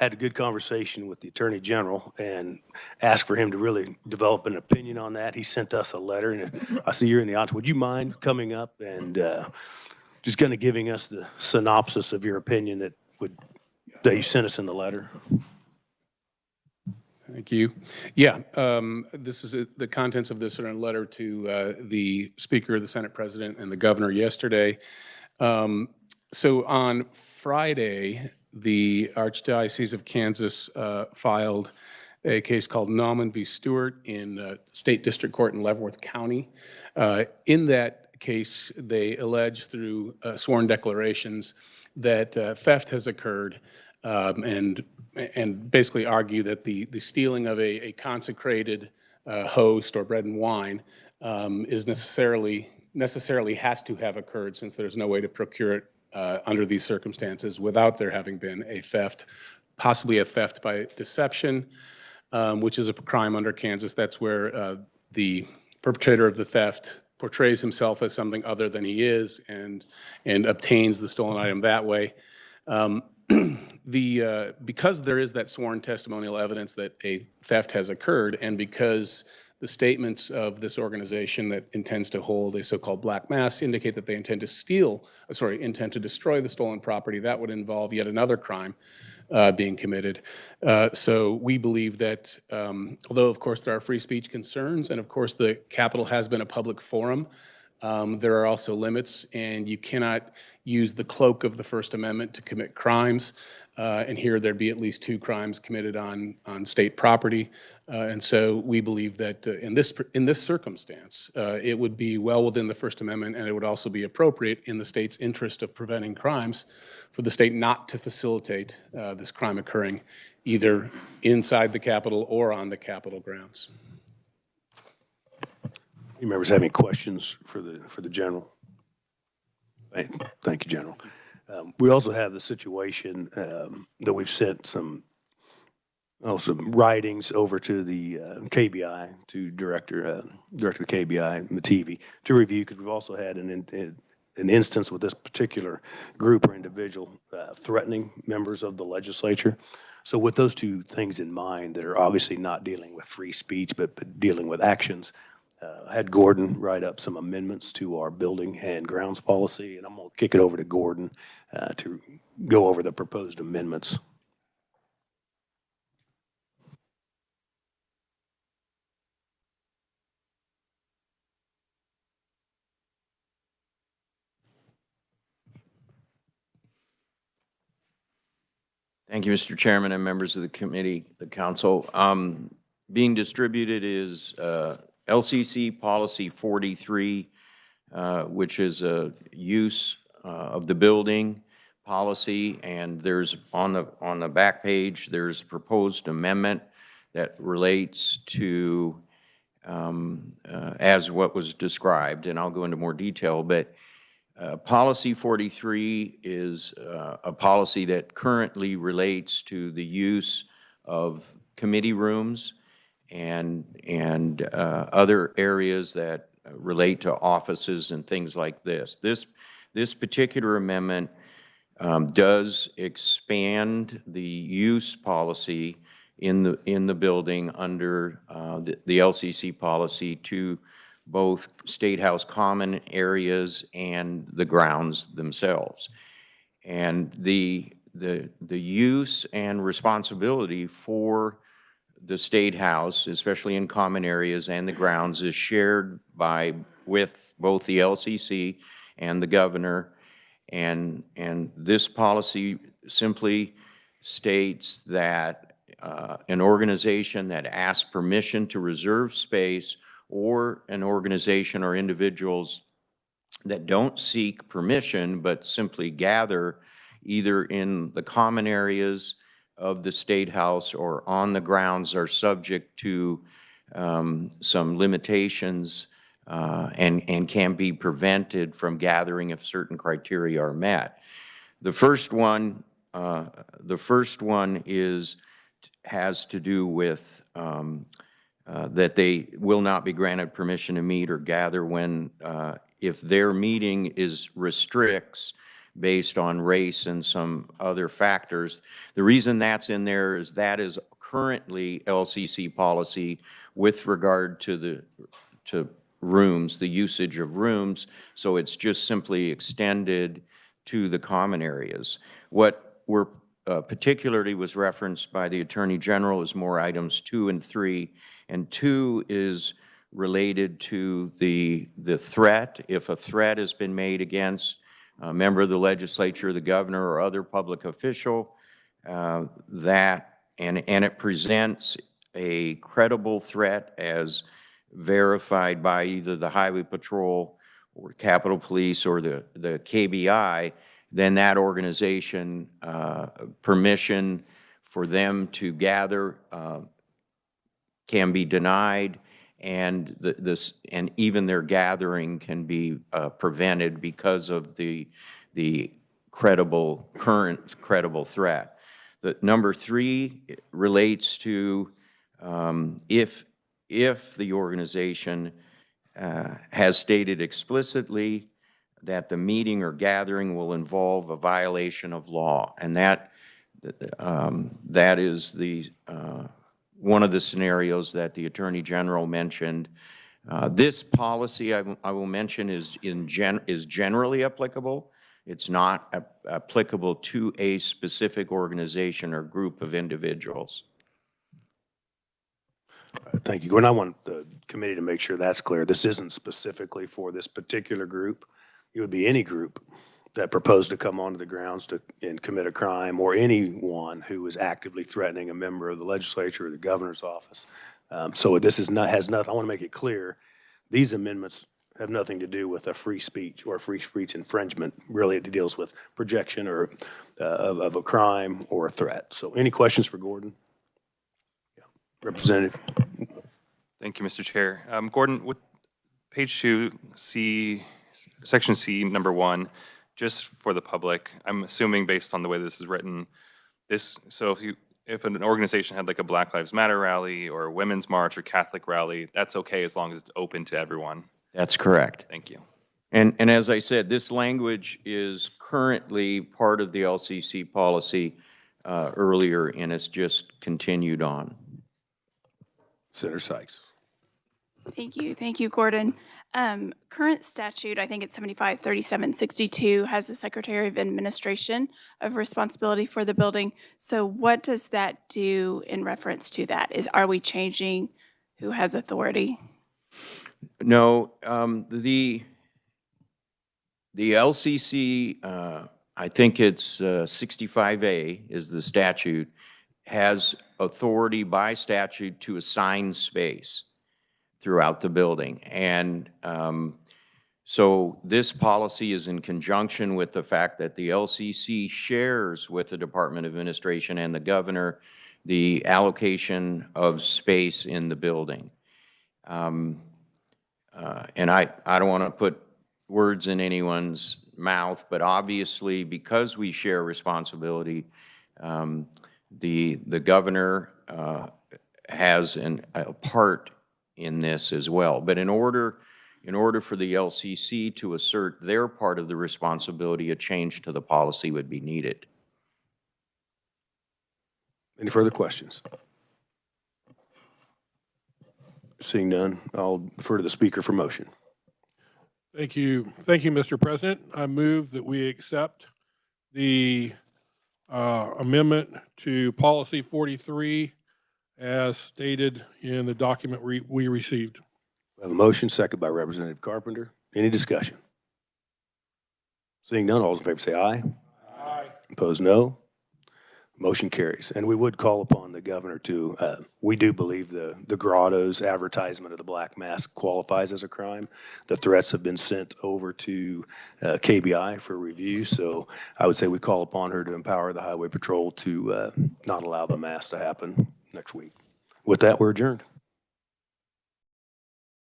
had a good conversation with the Attorney General and asked for him to really develop an opinion on that. He sent us a letter, and I see you're in the audience. Would you mind coming up and just kind of giving us the synopsis of your opinion that you sent us in the letter? Thank you. Yeah, this is the contents of this are in a letter to the Speaker, the Senate President, and the Governor yesterday. So on Friday, the Archdiocese of Kansas filed a case called Nauman v. Stewart in State District Court in Leavenworth County. In that case, they allege through sworn declarations that theft has occurred, and basically argue that the stealing of a consecrated host or bread and wine is necessarily has to have occurred, since there's no way to procure it under these circumstances without there having been a theft, possibly a theft by deception, which is a crime under Kansas. That's where the perpetrator of the theft portrays himself as something other than he is and obtains the stolen item that way. Because there is that sworn testimonial evidence that a theft has occurred, and because the statements of this organization that intends to hold a so-called black mass indicate that they intend to destroy the stolen property, that would involve yet another crime being committed. So we believe that, although of course there are free speech concerns, and of course the Capitol has been a public forum, there are also limits, and you cannot use the cloak of the First Amendment to commit crimes. And here there'd be at least 2 crimes committed on state property. And so we believe that in this circumstance, it would be well within the First Amendment, and it would also be appropriate in the state's interest of preventing crimes for the state not to facilitate this crime occurring either inside the Capitol or on the Capitol grounds. Any members have any questions for the General? Thank you, General. We also have the situation that we've sent some writings over to the KBI, to director of the KBI, Mativi, to review, because we've also had an instance with this particular group or individual threatening members of the legislature. So with those 2 things in mind that are obviously not dealing with free speech, but dealing with actions, I had Gordon write up some amendments to our building and grounds policy, and I'm going to kick it over to Gordon to go over the proposed amendments. Thank you, Mr. Chairman and members of the committee, the council. Being distributed is LCC Policy 43, which is a use of the building policy, and there's on the back page there's proposed amendment that relates to as what was described, and I'll go into more detail, but Policy 43 is a policy that currently relates to the use of committee rooms and other areas that relate to offices and things like this. This particular amendment does expand the use policy in the building under the LCC policy to both State House common areas and the grounds themselves. And the use and responsibility for the State House, especially in common areas and the grounds, is shared with both the LCC and the governor. And this policy simply states that an organization that asks permission to reserve space, or an organization or individuals that don't seek permission but simply gather either in the common areas of the State House or on the grounds are subject to some limitations and can be prevented from gathering if certain criteria are met. The first one has to do with that they will not be granted permission to meet or gather when if their meeting restricts based on race and some other factors. The reason that's in there is that is currently LCC policy with regard to rooms, the usage of rooms, so it's just simply extended to the common areas. What we're particularly was referenced by the Attorney General is more items 2 and 3, and 2 is related to the threat. If a threat has been made against a member of the legislature, the governor, or other public official, and it presents a credible threat as verified by either the Highway Patrol or Capitol Police or the KBI, then that organization, permission for them to gather can be denied, and and even their gathering can be prevented because of the current credible threat. The number 3 relates to if the organization has stated explicitly that the meeting or gathering will involve a violation of law, and that is one of the scenarios that the Attorney General mentioned. This policy, I will mention, is generally applicable. It's not applicable to a specific organization or group of individuals. Thank you, Gordon. I want the committee to make sure that's clear. This isn't specifically for this particular group. It would be any group that proposed to come onto the grounds and commit a crime, or anyone who is actively threatening a member of the legislature or the governor's office. So this has nothing, I want to make it clear, these amendments have nothing to do with a free speech or free speech infringement. Really, it deals with projection or of a crime or a threat. So any questions for Gordon? Yeah. Representative. Thank you, Mr. Chair. Gordon, with page 2, section C, number 1, just for the public, I'm assuming based on the way this is written, so if an organization had like a Black Lives Matter rally or a women's march or Catholic rally, that's okay as long as it's open to everyone. That's correct. Thank you. And as I said, this language is currently part of the LCC policy earlier, and it's just continued on. Senator Sykes. Thank you, Gordon. Current statute, I think it's 753762, has the Secretary of Administration of responsibility for the building. So what does that do in reference to that? Are we changing who has authority? No, the LCC, I think it's 65A is the statute, has authority by statute to assign space throughout the building. And so this policy is in conjunction with the fact that the LCC shares with the Department of Administration and the governor the allocation of space in the building. And I don't want to put words in anyone's mouth, but obviously because we share responsibility, the governor has a part in this as well. But in order for the LCC to assert their part of the responsibility, a change to the policy would be needed. Any further questions? Seeing none, I'll defer to the speaker for motion. Thank you, Mr. President. I move that we accept the amendment to Policy 43 as stated in the document we received. We have a motion, second by Representative Carpenter. Any discussion? Seeing none, all those in favor say aye. Aye. Opposed, no. Motion carries. And we would call upon the governor to, we do believe the Grotto's advertisement of the black mask qualifies as a crime. The threats have been sent over to KBI for review, so I would say we call upon her to empower the Highway Patrol to not allow the mask to happen next week. With that, we're adjourned.